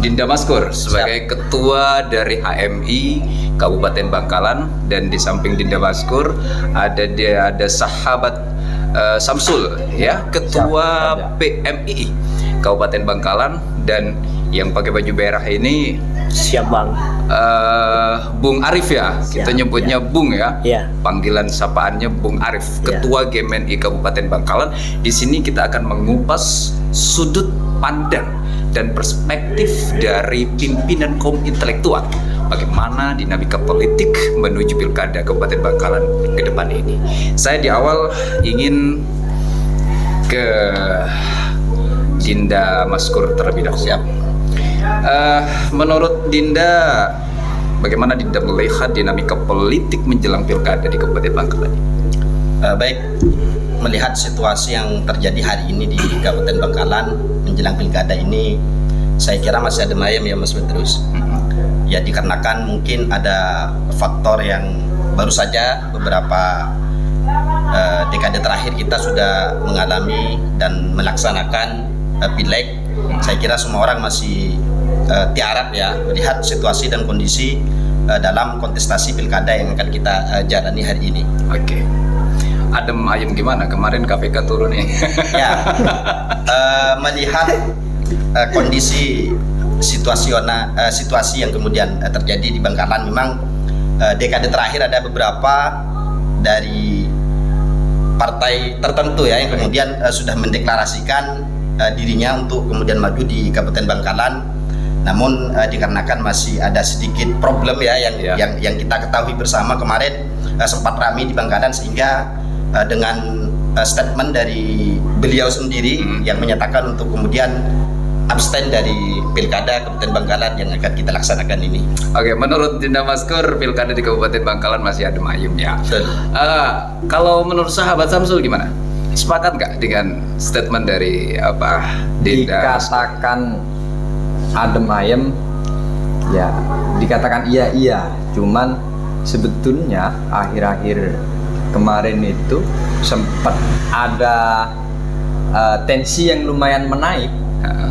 Dinda Maskur sebagai ketua dari HMI Kabupaten Bangkalan, dan di samping Dinda Maskur ada sahabat Samsul ya, ketua PMII Kabupaten Bangkalan, dan yang pakai baju merah ini Siap Bang. Bung Arif ya, kita nyebutnya Bung ya. Panggilan sapaannya Bung Arif, Ketua GMNI Kabupaten Bangkalan. Di sini kita akan mengupas sudut pandang dan perspektif dari pimpinan kaum intelektual, bagaimana dinamika politik menuju pilkada Kabupaten Bangkalan ke depan ini. Saya di awal ingin ke Dinda Maskur terlebih dahulu. Menurut Dinda, bagaimana Dinda melihat dinamika politik menjelang pilkada di Kabupaten Bangkalan? Baik, melihat situasi yang terjadi hari ini di Kabupaten Bangkalan menjelang pilkada ini, saya kira masih ada mayem ya Mas Petrus. Ya dikarenakan mungkin ada faktor yang baru saja beberapa dekade terakhir kita sudah mengalami dan melaksanakan pileg. Saya kira semua orang masih tiarap ya melihat situasi dan kondisi dalam kontestasi pilkada yang akan kita jalani hari ini. Oke. Adem ayem gimana? Kemarin KPK turun nih. Ya, melihat kondisi situasi yang kemudian terjadi di Bangkalan, memang dekade terakhir ada beberapa dari partai tertentu ya yang kemudian sudah mendeklarasikan dirinya untuk kemudian maju di Kabupaten Bangkalan. Namun dikarenakan masih ada sedikit problem ya yang kita ketahui bersama, kemarin sempat ramai di Bangkalan, sehingga dengan statement dari beliau sendiri yang menyatakan untuk kemudian abstain dari pilkada Kabupaten Bangkalan yang akan kita laksanakan ini. Oke, menurut Dinda Maskur, pilkada di Kabupaten Bangkalan masih adem ayem ya. Kalau menurut sahabat Samsul gimana? Sepakat nggak dengan statement dari Dinda? Dikatakan adem ayem, ya dikatakan iya, cuman sebetulnya akhir-akhir kemarin itu sempat ada tensi yang lumayan menaik.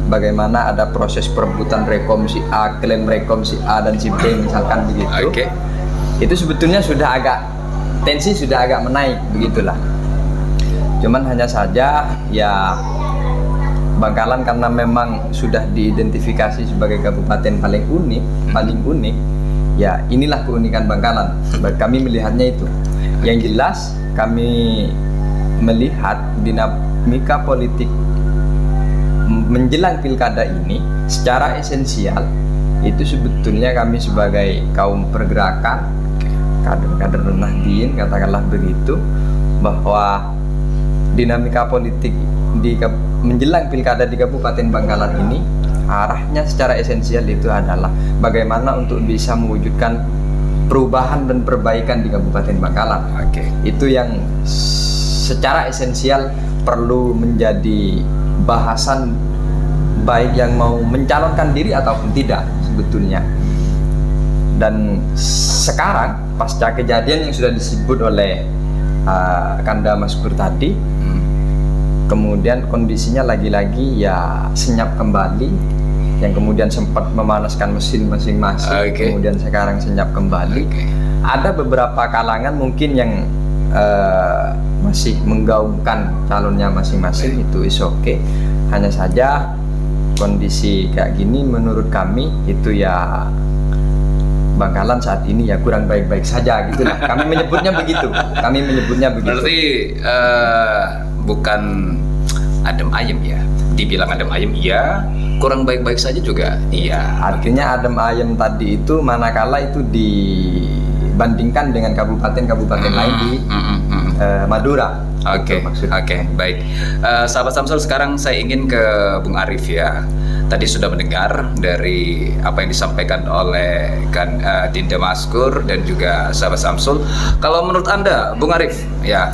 Bagaimana ada proses perebutan rekom si A, klaim rekom si A dan si B misalkan begitu. Itu sebetulnya tensi sudah agak menaik begitulah. Cuman hanya saja ya Bangkalan karena memang sudah diidentifikasi sebagai kabupaten paling unik, ya inilah keunikan Bangkalan. Kami melihatnya itu. Yang jelas kami melihat dinamika politik menjelang pilkada ini secara esensial itu sebetulnya kami sebagai kaum pergerakan, kader-kader Nahdien katakanlah begitu, bahwa dinamika politik menjelang pilkada di Kabupaten Bangkalan ini arahnya secara esensial itu adalah bagaimana untuk bisa mewujudkan perubahan dan perbaikan di Kabupaten Bangkalan. Itu yang secara esensial perlu menjadi bahasan baik yang mau mencalonkan diri ataupun tidak sebetulnya. Dan sekarang pasca kejadian yang sudah disebut oleh Kanda Maskur tadi, kemudian kondisinya lagi-lagi ya senyap kembali, yang kemudian sempat memanaskan mesin masing-masing, kemudian sekarang senyap kembali. Ada beberapa kalangan mungkin yang masih menggaungkan calonnya masing-masing, itu is okay. Hanya saja kondisi kayak gini menurut kami itu ya Bangkalan saat ini ya kurang baik-baik saja gitu lah. Kami menyebutnya begitu. Berarti bukan adem ayem ya. Dibilang adem ayem iya, kurang baik-baik saja juga iya. Artinya adem ayem tadi itu manakala itu dibandingkan dengan kabupaten-kabupaten lain di Madura. Oke, baik. Sahabat Samsul, sekarang saya ingin ke Bung Arif ya. Tadi sudah mendengar dari apa yang disampaikan oleh Dinda Maskur dan juga sahabat Samsul. Kalau menurut Anda, Bung Arif, ya,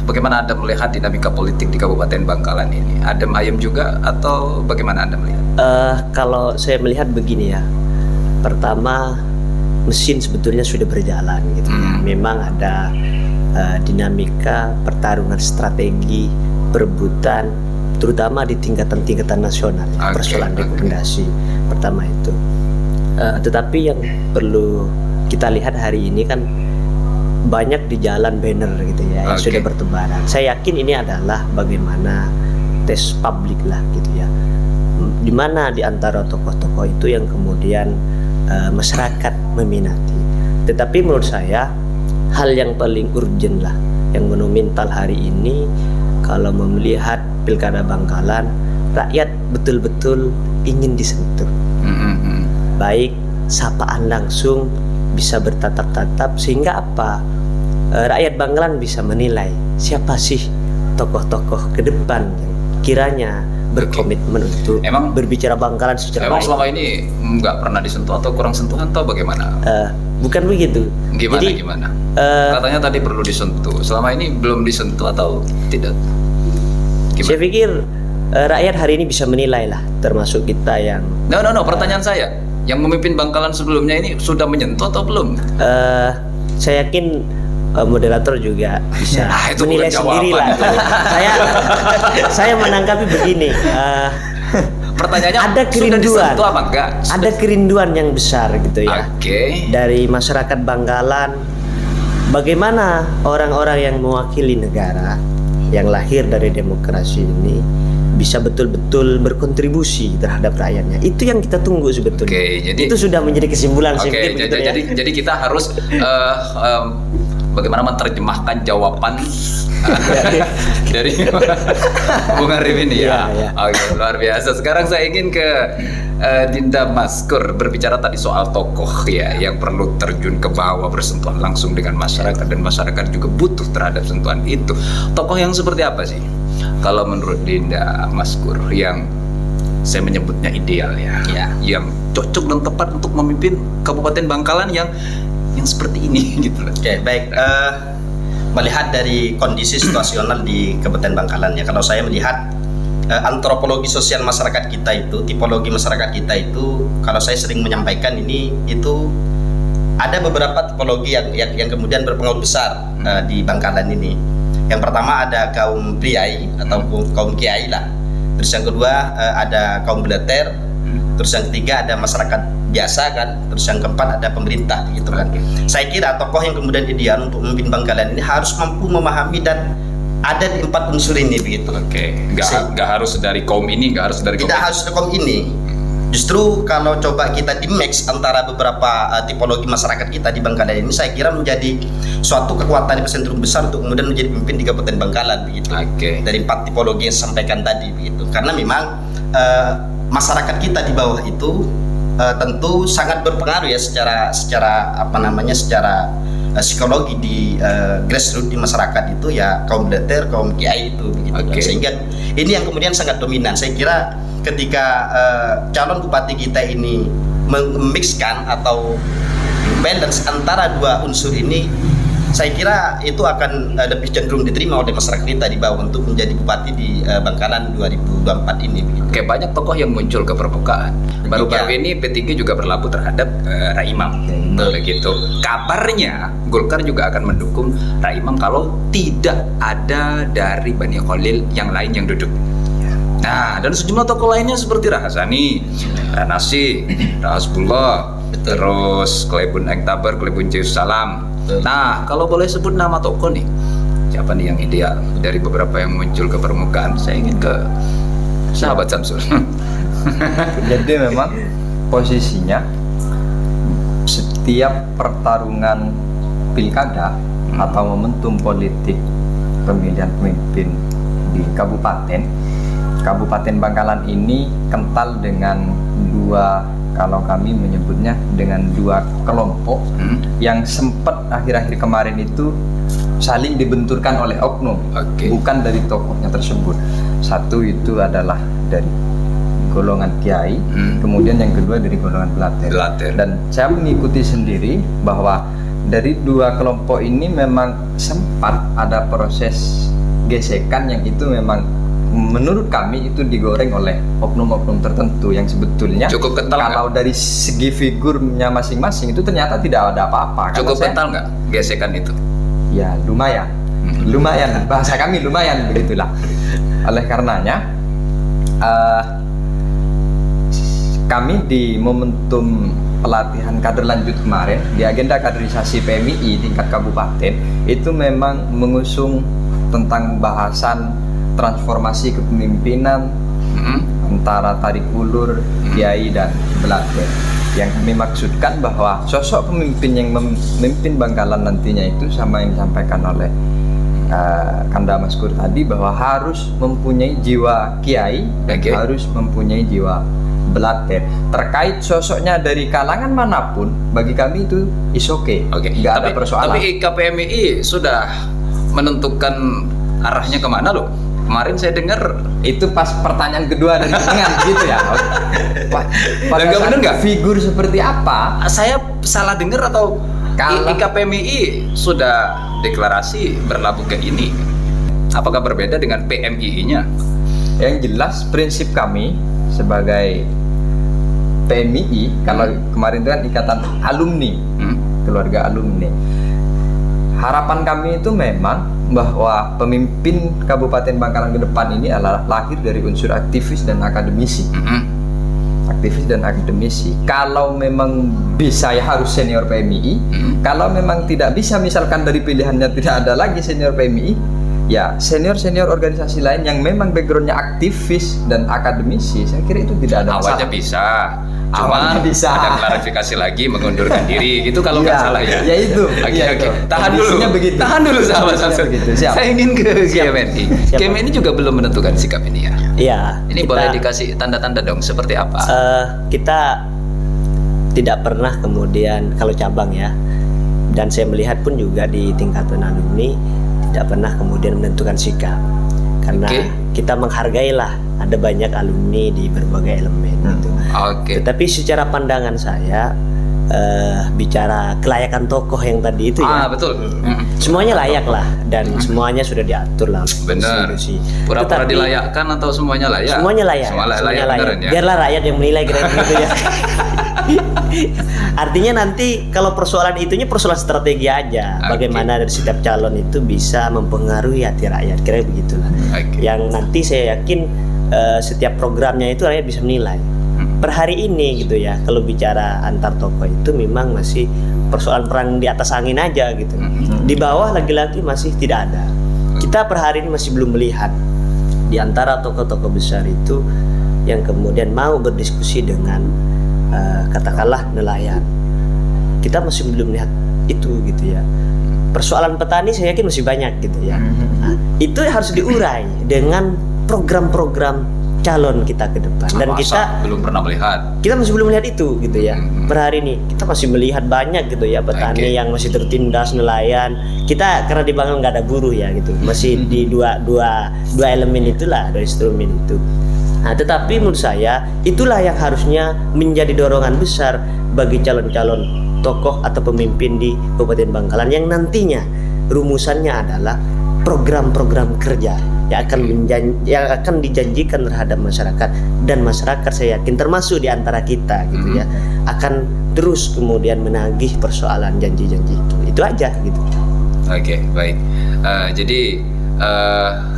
bagaimana Anda melihat dinamika politik di Kabupaten Bangkalan ini? Adem ayem juga atau bagaimana Anda melihat? Kalau saya melihat begini ya, pertama mesin sebetulnya sudah berjalan gitu. Memang ada dinamika pertarungan strategi perebutan terutama di tingkatan nasional, persoalan rekomendasi pertama itu. Tetapi yang perlu kita lihat hari ini kan banyak di jalan banner gitu ya, yang sudah bertebaran. Saya yakin ini adalah bagaimana tes publik lah gitu ya, di mana di antara tokoh-tokoh itu yang kemudian masyarakat meminati. Tetapi menurut saya hal yang paling urgent lah, yang monumental hari ini, kalau melihat Pilkada Bangkalan, rakyat betul-betul ingin disentuh. Baik sapaan langsung, bisa bertatap-tatap, sehingga apa? Rakyat Bangkalan bisa menilai siapa sih tokoh-tokoh ke depan yang kiranya berkomitmen untuk berbicara Bangkalan secara baik. Selama ini nggak pernah disentuh atau kurang sentuhan atau bagaimana? Bukan begitu. Gimana? Katanya tadi perlu disentuh. Selama ini belum disentuh atau tidak? Gimana? Saya pikir rakyat hari ini bisa menilai lah, termasuk kita yang. No. Pertanyaan saya, yang memimpin Bangkalan sebelumnya ini sudah menyentuh atau belum? Saya yakin moderator juga bisa menilai sendiri lah. Saya menanggapi begini. Pertanyaannya ada kerinduan, apa enggak? Ada kerinduan yang besar gitu ya, dari masyarakat Bangkalan. Bagaimana orang-orang yang mewakili negara, yang lahir dari demokrasi ini, bisa betul-betul berkontribusi terhadap rakyatnya. Itu yang kita tunggu sebetulnya. Jadi itu sudah menjadi kesimpulan. Jadi kita harus bagaimana menerjemahkan jawaban dari Bung Arif ini ya. Oke, luar biasa. Sekarang saya ingin ke Dinda Maskur, berbicara tadi soal tokoh ya yang perlu terjun ke bawah, bersentuhan langsung dengan masyarakat, dan masyarakat juga butuh terhadap sentuhan itu. Tokoh yang seperti apa sih kalau menurut Dinda Maskur yang saya menyebutnya ideal ya, yang cocok dan tepat untuk memimpin Kabupaten Bangkalan yang seperti ini gitu loh. Baik. Melihat dari kondisi situasional di Kabupaten Bangkalan ya, kalau saya melihat antropologi sosial masyarakat kita itu, tipologi masyarakat kita itu, kalau saya sering menyampaikan ini, itu ada beberapa tipologi yang kemudian berpengaruh besar di Bangkalan ini. Yang pertama ada kaum priai atau kaum kiai lah. Terus yang kedua ada kaum belater. Terus yang ketiga ada masyarakat biasa kan. Terus yang keempat ada pemerintah gitu kan. Saya kira tokoh yang kemudian ideal untuk memimpin Bangkalan ini harus mampu memahami dan ada di 4 unsur ini begitu. Nggak harus dari kaum ini, nggak harus dari kaum tidak harus dari kaum ini. Justru kalau coba kita di mix antara beberapa tipologi masyarakat kita di Bangkalan ini, saya kira menjadi suatu kekuatan epicentrum besar untuk kemudian menjadi pemimpin di Kabupaten Bangkalan begitu. Dari 4 tipologi yang saya sampaikan tadi begitu. Karena memang masyarakat kita di bawah itu tentu sangat berpengaruh ya secara psikologi di grassroots di masyarakat itu ya, kaum belater, kaum kiai itu begitu. Sehingga ini yang kemudian sangat dominan. Saya kira ketika calon bupati kita ini memixkan atau balance antara 2 unsur ini, saya kira itu akan lebih cenderung diterima oleh masyarakat kita di bawah untuk menjadi bupati di Bangkalan 2024 ini begitu. Banyak tokoh yang muncul ke permukaan. Baru-baru ini P3 juga berlabuh terhadap Raimam begitu. Kabarnya Golkar juga akan mendukung Raimam kalau tidak ada dari Bani Khalil yang lain yang duduk. Nah, dan sejumlah tokoh lainnya seperti Rahasani, Ranasi, Rahasbullah, terus Klebun Engtabar, Klebun Salam. Nah, kalau boleh sebut nama tokoh nih, siapa nih yang ideal dari beberapa yang muncul ke permukaan? Saya ingin ke sahabat Samsul. Jadi memang posisinya setiap pertarungan pilkada atau momentum politik pemilihan pemimpin di Kabupaten Bangkalan ini kental dengan 2, kalau kami menyebutnya dengan 2 kelompok yang sempat akhir-akhir kemarin itu saling dibenturkan oleh oknum, bukan dari tokohnya tersebut. Satu itu adalah dari golongan kiai, kemudian yang kedua dari golongan belater. Dan saya mengikuti sendiri bahwa dari 2 kelompok ini memang sempat ada proses gesekan yang itu memang menurut kami itu digoreng oleh oknum-oknum tertentu yang sebetulnya cukup kental. Kalau dari segi figurnya masing-masing itu ternyata tidak ada apa-apa. Cukup kental nggak gesekan itu? Ya lumayan, lumayan. Bahasa kami lumayan begitulah. Oleh karenanya Kami di momentum pelatihan kader lanjut kemarin di agenda kaderisasi PMII tingkat kabupaten itu memang mengusung tentang bahasan transformasi kepemimpinan antara tarik ulur, kiai dan belater. Yang kami maksudkan bahwa sosok pemimpin yang memimpin Bangkalan nantinya itu sama yang disampaikan oleh Kanda Maskur tadi, bahwa harus mempunyai jiwa kiai dan harus mempunyai jiwa belater. Terkait sosoknya dari kalangan manapun, bagi kami itu is okay. Nggak ada persoalan. Tapi KPMI sudah menentukan arahnya kemana loh? Kemarin saya dengar itu pas pertanyaan kedua dari dengan gitu ya. Nggak bener nggak? Figur seperti apa? Saya salah dengar atau KPMI sudah deklarasi berlabuh ke ini? Apakah berbeda dengan PMII-nya? Yang jelas prinsip kami sebagai PMII, kalau kemarin itu kan ikatan alumni, keluarga alumni. Harapan kami itu memang bahwa pemimpin Kabupaten Bangkalan ke depan ini adalah lahir dari unsur aktivis dan akademisi. Aktivis dan akademisi. Kalau memang bisa ya harus senior PMII. Kalau memang tidak bisa, misalkan dari pilihannya tidak ada lagi senior PMII, ya senior organisasi lain yang memang backgroundnya aktivis dan akademisi, saya kira itu tidak ada masalah. Awalnya bisa, cuman bisa. Ada klarifikasi lagi mengundurkan diri, itu kalau nggak salah ya. Ya itu. Oke. Tahan dulu sahabat Samsul. Saya ingin ke KMNI. KMNI juga belum menentukan sikap ini ya. Iya. Ini boleh dikasih tanda-tanda dong, seperti apa? Kita tidak pernah kemudian kalau cabang ya, dan saya melihat pun juga di tingkatan alumni tidak pernah kemudian menentukan sikap, karena kita menghargailah ada banyak alumni di berbagai elemen gitu. Tetapi secara pandangan saya bicara kelayakan tokoh yang tadi itu ya, betul. Semuanya layak lah dan semuanya sudah diatur lah oleh konstitusi. Pura-pura dilayakkan atau semuanya layak? Semuanya layak. Semuanya layak. Ya? Biarlah rakyat yang menilai kira-kira gitu ya. Artinya nanti kalau persoalan itunya persoalan strategi aja, bagaimana dari setiap calon itu bisa mempengaruhi hati rakyat, kira begitulah. Yang nanti saya yakin setiap programnya itu rakyat bisa menilai. Per hari ini gitu ya, kalau bicara antar tokoh itu memang masih persoalan perang di atas angin aja gitu. Di bawah lagi-lagi masih tidak ada. Kita per hari ini masih belum melihat di antara tokoh-tokoh besar itu yang kemudian mau berdiskusi dengan katakanlah nelayan. Kita masih belum lihat itu gitu ya. Persoalan petani saya yakin masih banyak gitu ya. Nah, itu harus diurai dengan program-program calon kita ke depan. Dan kita belum pernah melihat. Kita masih belum melihat itu gitu ya. Per hari ini kita masih melihat banyak gitu ya petani yang masih tertindas, nelayan. Kita karena di Bangkalan nggak ada buruh ya gitu. Masih di dua elemen itulah, dua instrumen itu. Nah, tetapi menurut saya itulah yang harusnya menjadi dorongan besar bagi calon-calon tokoh atau pemimpin di Kabupaten Bangkalan yang nantinya rumusannya adalah program-program kerja yang akan dijanjikan terhadap masyarakat, dan masyarakat saya yakin termasuk di antara kita gitu ya akan terus kemudian menagih persoalan janji-janji itu aja gitu. Baik. Jadi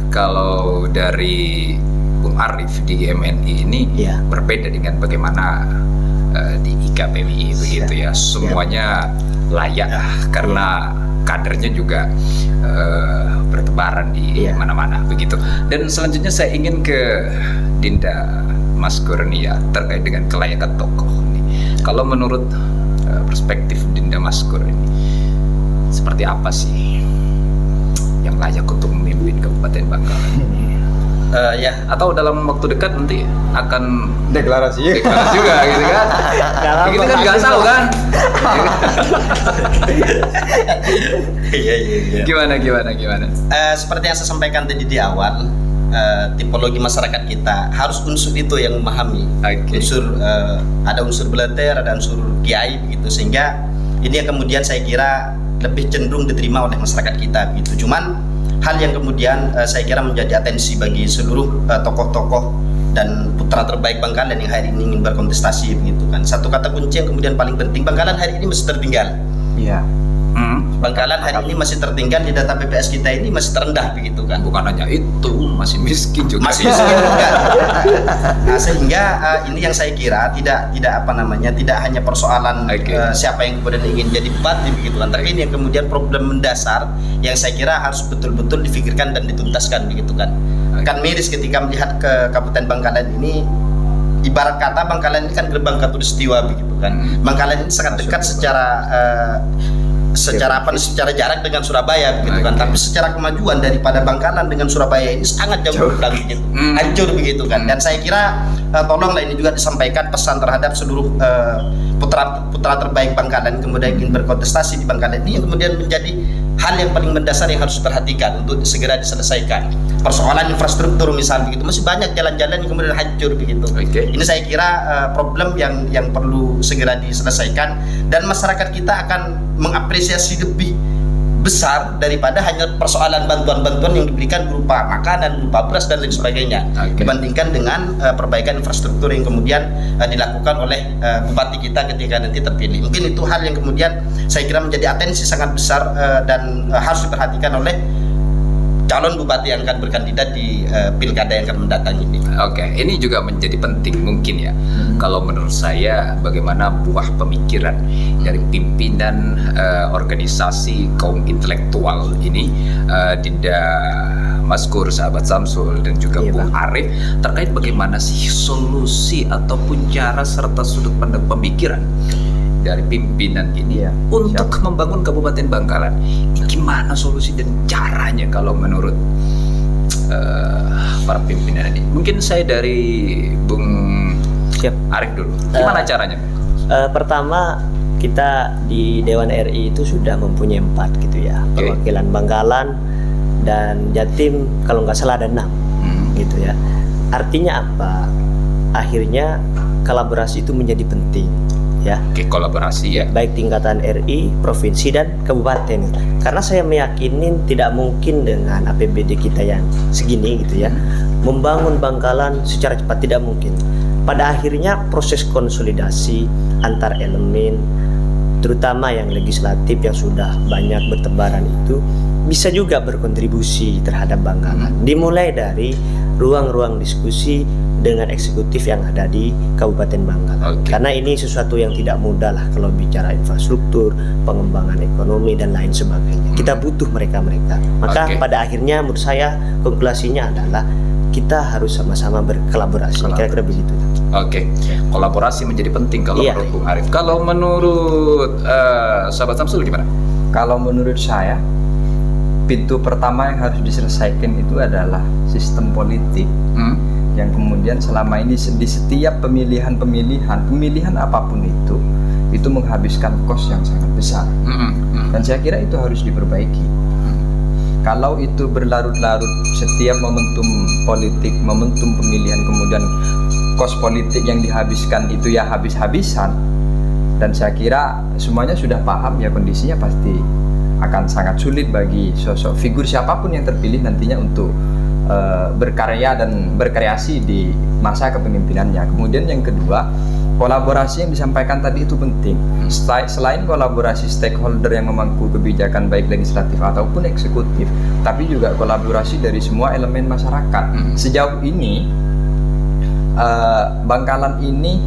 kalau dari Bung Arif di MNI ini berbeda dengan bagaimana di IKPMI begitu ya. Semuanya layak karena kadernya juga bertebaran di mana-mana begitu. Dan selanjutnya saya ingin ke Dinda Maskur nih ya, terkait dengan kelayakan tokoh nih. Kalau menurut perspektif Dinda Maskur ini, seperti apa sih yang layak untuk memimpin Kabupaten Bangkalan? Atau dalam waktu dekat nanti akan deklarasi juga gitu kan? Kita kan nggak tahu kan? Gimana? Seperti yang saya sampaikan tadi di awal, tipologi masyarakat kita harus unsur itu yang memahami. Ada unsur belater, ada unsur kiai begitu, sehingga ini yang kemudian saya kira lebih cenderung diterima oleh masyarakat kita gitu. Cuman hal yang kemudian saya kira menjadi atensi bagi seluruh tokoh-tokoh dan putra terbaik Bangkalan yang hari ini ingin berkontestasi begitu kan. Satu kata kunci yang kemudian paling penting, Bangkalan hari ini masih tertinggal. Bangkalan hari ini masih tertinggal di data BPS kita ini masih terendah begitu kan. Bukan hanya itu, masih miskin juga. Masih miskin juga. Nah, sehingga ini yang saya kira tidak hanya persoalan siapa yang kemudian ingin jadi bupati begitu kan, tapi ini yang kemudian problem mendasar yang saya kira harus betul-betul difikirkan dan dituntaskan begitu kan. Kan miris ketika melihat ke Kabupaten Bangkalan ini, ibarat kata Bangkalan ini kan gerbang Katulistiwa begitu kan. Bangkalan ini sangat dekat secara jarak dengan Surabaya begitu kan, tapi secara kemajuan daripada Bangkalan dengan Surabaya ini sangat jauh begitu, hancur begitu kan. Dan saya kira tolonglah ini juga disampaikan pesan terhadap seluruh putra terbaik Bangkalan kemudian ingin berkontestasi di Bangkalan ini, yang kemudian menjadi hal yang paling mendasar yang harus diperhatikan untuk segera diselesaikan. Persoalan infrastruktur misal begitu, masih banyak jalan-jalan yang kemudian hancur begitu. Ini saya kira problem yang perlu segera diselesaikan, dan masyarakat kita akan mengapresiasi lebih besar daripada hanya persoalan bantuan-bantuan yang diberikan berupa makanan, berupa beras dan lain sebagainya, dibandingkan dengan perbaikan infrastruktur yang kemudian dilakukan oleh bupati kita ketika nanti terpilih. Mungkin itu hal yang kemudian saya kira menjadi atensi sangat besar dan harus diperhatikan oleh calon bupati yang akan berkandidat di pilkada yang akan mendatang ini. Ini juga menjadi penting mungkin ya. Kalau menurut saya, bagaimana buah pemikiran dari pimpinan organisasi kaum intelektual ini, Dinda Maskur, sahabat Samsul, dan juga Bung Arif, terkait bagaimana sih solusi ataupun cara serta sudut pandang pemikiran dari pimpinan ini untuk membangun Kabupaten Bangkalan. Ini gimana solusi dan caranya kalau menurut para pimpinan ini? Mungkin saya dari Bung Arif dulu. Gimana caranya? Pertama, kita di Dewan RI itu sudah mempunyai 4 gitu ya, perwakilan Bangkalan dan Jatim kalau nggak salah ada 6 gitu ya. Artinya apa? Akhirnya kolaborasi itu menjadi penting ya. Kolaborasi ya. Baik tingkatan RI, provinsi dan kabupaten. Karena saya meyakini tidak mungkin dengan APBD kita yang segini gitu ya, membangun Bangkalan secara cepat, tidak mungkin. Pada akhirnya proses konsolidasi antar elemen, terutama yang legislatif yang sudah banyak bertebaran itu, bisa juga berkontribusi terhadap Bangkalan. Dimulai dari ruang-ruang diskusi dengan eksekutif yang ada di Kabupaten Bangkalan. Karena ini sesuatu yang tidak mudah lah kalau bicara infrastruktur, pengembangan ekonomi dan lain sebagainya. Kita butuh mereka-mereka. Maka pada akhirnya menurut saya konklasinya adalah kita harus sama-sama berkolaborasi. Kira-kira begitu. Kolaborasi menjadi penting kalau menurut Bung Arif. Kalau menurut sahabat Samsul gimana? Kalau menurut saya, pintu pertama yang harus diselesaikan itu adalah sistem politik yang kemudian selama ini di setiap pemilihan apapun itu menghabiskan kos yang sangat besar. Dan saya kira itu harus diperbaiki. Kalau itu berlarut-larut setiap momentum politik, momentum pemilihan, kemudian kos politik yang dihabiskan itu ya habis-habisan, dan saya kira semuanya sudah paham ya kondisinya pasti akan sangat sulit bagi sosok figur siapapun yang terpilih nantinya untuk berkarya dan berkreasi di masa kepemimpinannya. Kemudian yang kedua, kolaborasi yang disampaikan tadi itu penting. Selain kolaborasi stakeholder yang memangku kebijakan baik legislatif ataupun eksekutif, tapi juga kolaborasi dari semua elemen masyarakat. Sejauh ini Bangkalan ini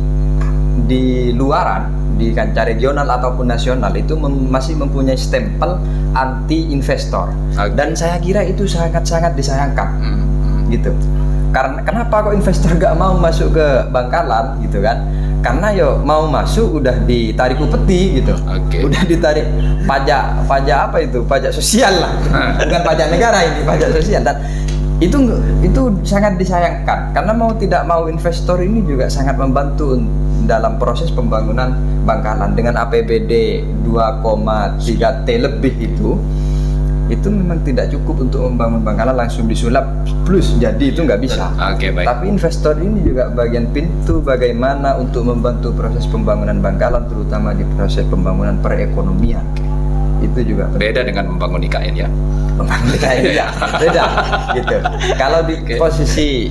di luaran, di kancah regional ataupun nasional itu masih mempunyai stempel anti investor, dan saya kira itu sangat-sangat disayangkan gitu. Karena kenapa kok investor gak mau masuk ke Bangkalan gitu kan? Karena yo mau masuk udah ditarik upeti gitu, udah ditarik pajak apa itu, pajak sosial lah, bukan pajak negara, ini pajak sosial. Dan itu sangat disayangkan, karena mau tidak mau investor ini juga sangat membantu dalam proses pembangunan Bangkalan. Dengan APBD 2,3 T lebih itu memang tidak cukup untuk membangun Bangkalan langsung disulap plus jadi itu nggak bisa. Tapi investor ini juga bagian pintu bagaimana untuk membantu proses pembangunan Bangkalan, terutama di proses pembangunan perekonomian. Itu juga beda dengan membangun IKN ya. Membangun IKN ya beda gitu. Kalau di posisi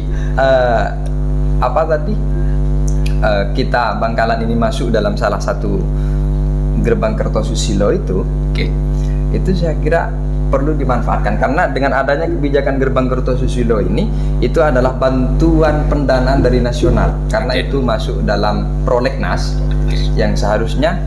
kita Bangkalan ini masuk dalam salah satu gerbang Kertosusilo itu, itu saya kira perlu dimanfaatkan, karena dengan adanya kebijakan Gerbang Kertosusilo ini itu adalah bantuan pendanaan dari nasional, karena itu masuk dalam prolegnas yang seharusnya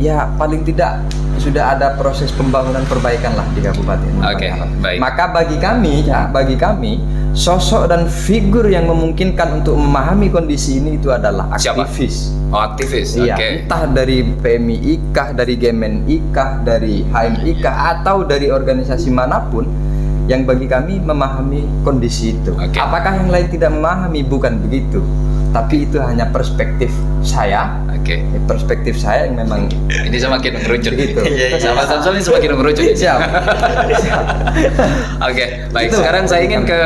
ya paling tidak sudah ada proses pembangunan perbaikan lah di Kabupaten Bangkalan. Baik. Maka bagi kami sosok dan figur yang memungkinkan untuk memahami kondisi ini itu adalah aktivis. Oh, aktivis. Iya, Oke. entah dari PMI kah, dari GMNI kah, dari HMI kah, atau dari organisasi manapun yang bagi kami memahami kondisi itu. Oke. Apakah yang lain tidak memahami? Bukan begitu. Tapi itu hanya perspektif saya. Oke. Perspektif saya yang memang Ini semakin mengerucut. Gitu. Sahabat Samsul ini semakin mengerucut. siap. Oke, baik. Itu. Sekarang saya ingin ke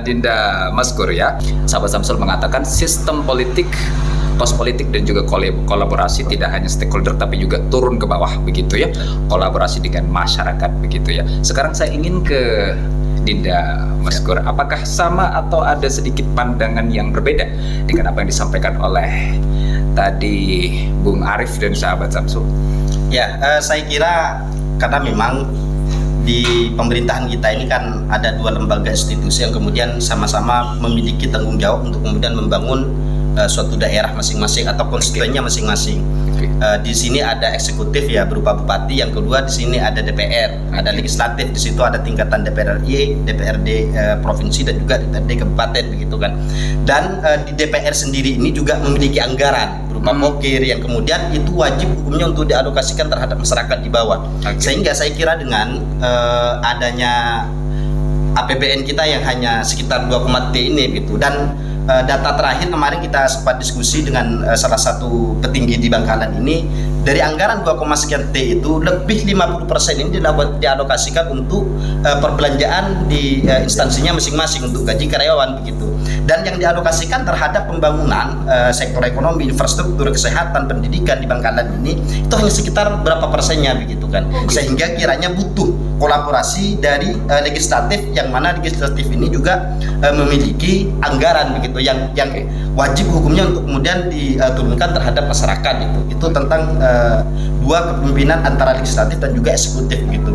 Dinda Maskur ya. Sahabat Samsul mengatakan sistem politik, kos politik dan juga kolaborasi tidak hanya stakeholder tapi juga turun ke bawah begitu ya. Kolaborasi dengan masyarakat begitu ya. Sekarang saya ingin ke Dinda Maskur, apakah sama atau ada sedikit pandangan yang berbeda dengan apa yang disampaikan oleh tadi Bung Arif dan sahabat Samsul? Ya, saya kira karena memang di pemerintahan kita ini kan ada dua lembaga institusi yang kemudian sama-sama memiliki tanggung jawab untuk kemudian membangun suatu daerah masing-masing atau konstituennya masing-masing. Di sini ada eksekutif ya berupa bupati, yang kedua di sini ada DPR, ada legislatif, di situ ada tingkatan DPR RI, DPRD provinsi dan juga DPRD kabupaten begitu kan. Dan di DPR sendiri ini juga memiliki anggaran berupa pokir yang kemudian itu wajib hukumnya untuk dialokasikan terhadap masyarakat di bawah. Sehingga saya kira dengan adanya APBN kita yang hanya sekitar 2,T ini gitu, dan data terakhir kemarin kita sempat diskusi dengan salah satu petinggi di Bangkalan ini, dari anggaran 2, sekian T itu lebih 50% ini dialokasikan untuk perbelanjaan di instansinya masing-masing untuk gaji karyawan begitu, dan yang dialokasikan terhadap pembangunan sektor ekonomi, infrastruktur, kesehatan, pendidikan di Bangkalan ini itu hanya sekitar berapa persennya begitu kan, sehingga kiranya butuh kolaborasi dari legislatif, yang mana legislatif ini juga memiliki anggaran begitu yang wajib hukumnya untuk kemudian diturunkan terhadap masyarakat itu tentang dua kepemimpinan antara legislatif dan juga eksekutif gitu.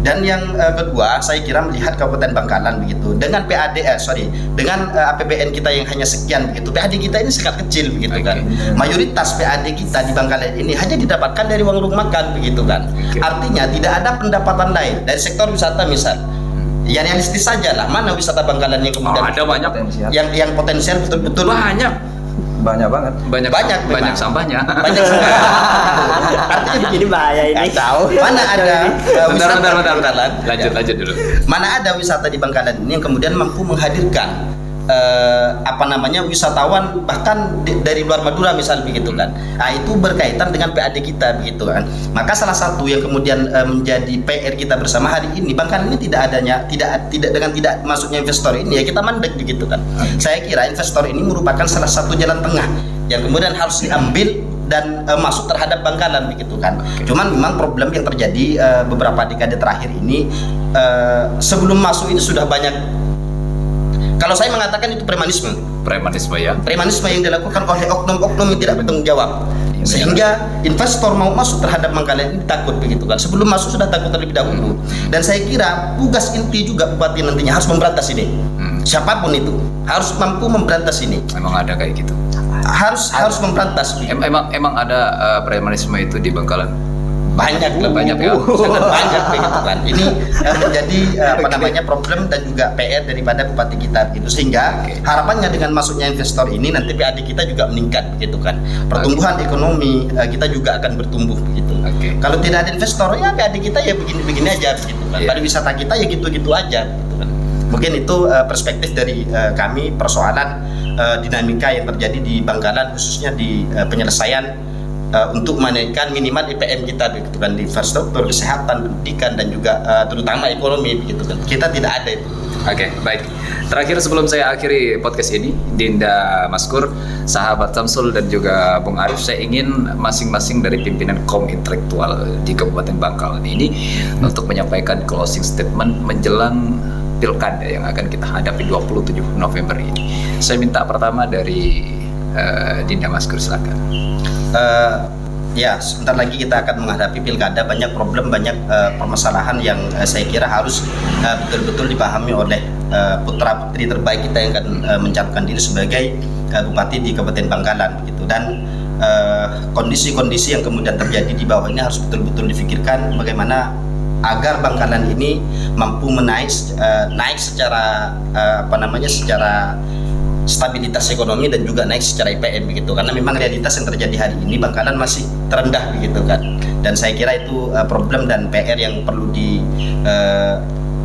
Dan yang kedua, saya kira melihat Kabupaten Bangkalan begitu dengan dengan APBN kita yang hanya sekian begitu, PAD kita ini sangat kecil begitu kan. Mayoritas PAD kita di Bangkalan ini hanya didapatkan dari uang rumah makan begitu kan. Artinya tidak ada pendapatan lain dari sektor wisata misal. Ya realistis saja lah, mana wisata Bangkalan yang kemudian ada banyak yang potensial betul-betul banyak banyak sampahnya. Banyak artinya Ini bahaya ini. tahu mana ada wisata di Bangkalan. Lanjut dulu. Mana ada wisata di Bangkalan ini yang kemudian mampu menghadirkan wisatawan bahkan dari luar Madura misal begitu kan. Nah, itu berkaitan dengan PAD kita begitu kan. Maka salah satu yang kemudian menjadi PR kita bersama hari ini, Bangkalan ini tidak masuknya investor ini ya kita mandek begitu kan. Saya kira investor ini merupakan salah satu jalan tengah yang kemudian harus diambil dan masuk terhadap Bangkalan begitu kan. Cuman memang problem yang terjadi beberapa dekade terakhir ini, sebelum masuk ini sudah banyak, kalau saya mengatakan itu premanisme yang dilakukan oleh oknum-oknum yang tidak bertanggung jawab, sehingga investor mau masuk terhadap Bangkalan ini takut begitu kan. Sebelum masuk sudah takut terlebih dahulu. Dan saya kira tugas inti juga bupati nantinya harus memberantas ini. Siapapun itu harus mampu memberantas ini. Emang ada kayak gitu. Harus memberantas. Emang ada premanisme itu di Bangkalan. Banyak ya. sangat banyak begitu kan. Ini menjadi problem dan juga PR daripada bupati kita begitu, sehingga harapannya dengan masuknya investor ini nanti PAD kita juga meningkat begitu kan. Pertumbuhan ekonomi kita juga akan bertumbuh begitu. Kalau tidak ada investor ya PAD kita ya begini-begini aja begitu kan. Pariwisata kita ya gitu-gitu aja gitu kan. Mungkin itu perspektif dari kami persoalan dinamika yang terjadi di Bangkalan, khususnya di penyelesaian untuk menaikkan minimal IPM kita begitu kan, di infrastruktur, kesehatan, pendidikan dan juga terutama ekonomi begitu kan. Kita tidak ada itu. Baik. Terakhir sebelum saya akhiri podcast ini, Dinda Maskur, sahabat Samsul dan juga Bung Arif, saya ingin masing-masing dari pimpinan kaum intelektual di Kabupaten Bangkalan ini untuk menyampaikan closing statement menjelang Pilkada yang akan kita hadapi 27 November ini. Saya minta pertama dari Dinda Maskur, silakan. ya sebentar lagi kita akan menghadapi pilkada, banyak problem, banyak permasalahan yang saya kira harus betul-betul dipahami oleh putra putri terbaik kita yang akan mencalonkan diri sebagai bupati di Kabupaten Bangkalan begitu. Dan kondisi-kondisi yang kemudian terjadi di bawah ini harus betul-betul difikirkan bagaimana agar Bangkalan ini mampu naik secara secara stabilitas ekonomi dan juga naik secara IPM begitu, karena memang realitas yang terjadi hari ini Bangkalan masih terendah begitu kan, dan saya kira itu problem dan PR yang perlu di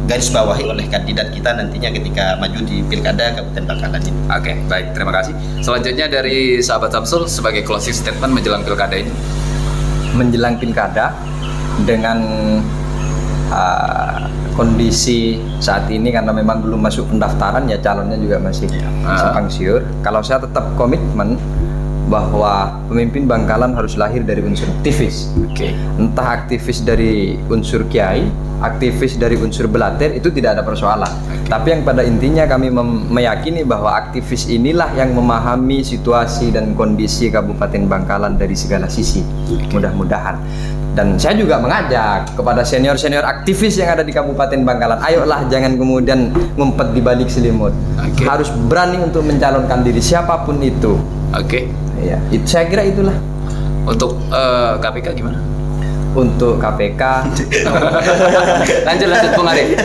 garis bawahi oleh kandidat kita nantinya ketika maju di pilkada Kabupaten Bangkalan ini. Oke, baik, terima kasih. Selanjutnya dari sahabat Samsul sebagai closing statement menjelang pilkada ini. Menjelang pilkada dengan kondisi saat ini, karena memang belum masuk pendaftaran ya, calonnya juga masih simpang siur. Kalau saya tetap komitmen bahwa pemimpin Bangkalan harus lahir dari unsur aktivis. Entah aktivis dari unsur kiai, aktivis dari unsur belater, itu tidak ada persoalan. Tapi yang pada intinya kami meyakini bahwa aktivis inilah yang memahami situasi dan kondisi Kabupaten Bangkalan dari segala sisi. Mudah-mudahan. Dan saya juga mengajak kepada senior-senior aktivis yang ada di Kabupaten Bangkalan, ayolah jangan kemudian ngumpet di balik selimut. Harus berani untuk mencalonkan diri siapapun itu. Ya, saya kira itulah. Untuk KPK gimana? Untuk KPK lanjut Bung Arif.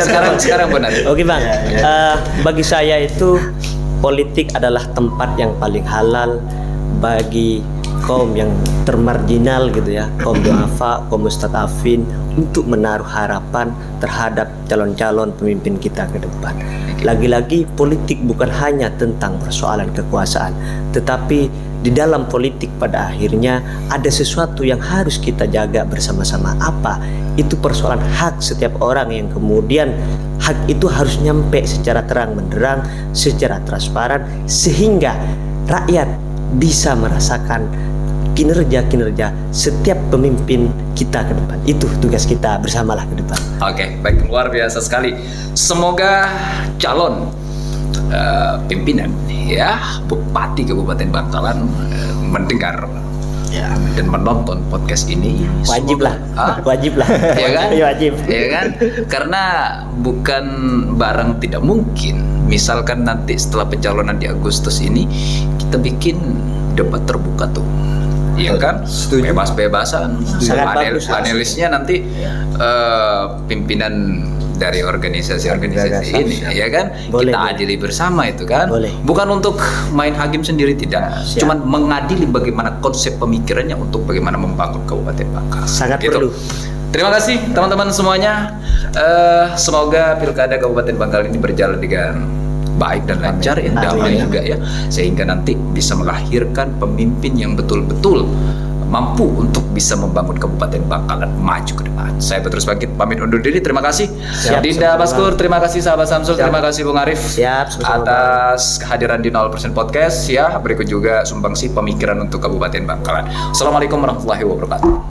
Sekarang Bung Arif. Oke Bang, bagi saya itu politik adalah tempat yang paling halal bagi kaum yang termarginal gitu ya, kaum duafa, kaum mustadafin, untuk menaruh harapan terhadap calon-calon pemimpin kita ke depan. Lagi-lagi politik bukan hanya tentang persoalan kekuasaan, tetapi di dalam politik pada akhirnya ada sesuatu yang harus kita jaga bersama-sama. Apa? Itu persoalan hak setiap orang yang kemudian hak itu harus nyampe secara terang benderang, secara transparan, sehingga rakyat bisa merasakan kinerja setiap pemimpin kita ke depan. Itu tugas kita bersamalah ke depan. Oke, baik, luar biasa sekali. Semoga calon pimpinan ya Bupati Kabupaten Bangkalan mendengar dan menonton podcast ini. Wajib lah, ya kan? Wajib. Ya kan? Karena bukan barang tidak mungkin. Misalkan nanti setelah pencalonan di Agustus ini kita bikin debat terbuka tuh. Iya kan? Bebas-bebasan. Panelisnya nanti pimpinan dari organisasi ini, ya kan? Boleh, kita adili bersama itu kan? Boleh. Bukan untuk main hakim sendiri, tidak. Cuman mengadili bagaimana konsep pemikirannya untuk bagaimana membangun Kabupaten Bangkalan. Sangat perlu. Terima kasih teman-teman semuanya. Semoga pilkada Kabupaten Bangkalan ini berjalan dengan baik dan lancar, damai juga ya, sehingga nanti bisa melahirkan pemimpin yang betul-betul mampu untuk bisa membangun Kabupaten Bangkalan maju ke depan. Saya Petrus Bangkit pamit undur diri. Terima kasih Dinda Baskur, terima kasih sahabat Samsul, terima kasih Bung Arif atas kehadiran di 0% Podcast ya. Berikut juga sumbangsi pemikiran untuk Kabupaten Bangkalan. Assalamualaikum warahmatullahi wabarakatuh.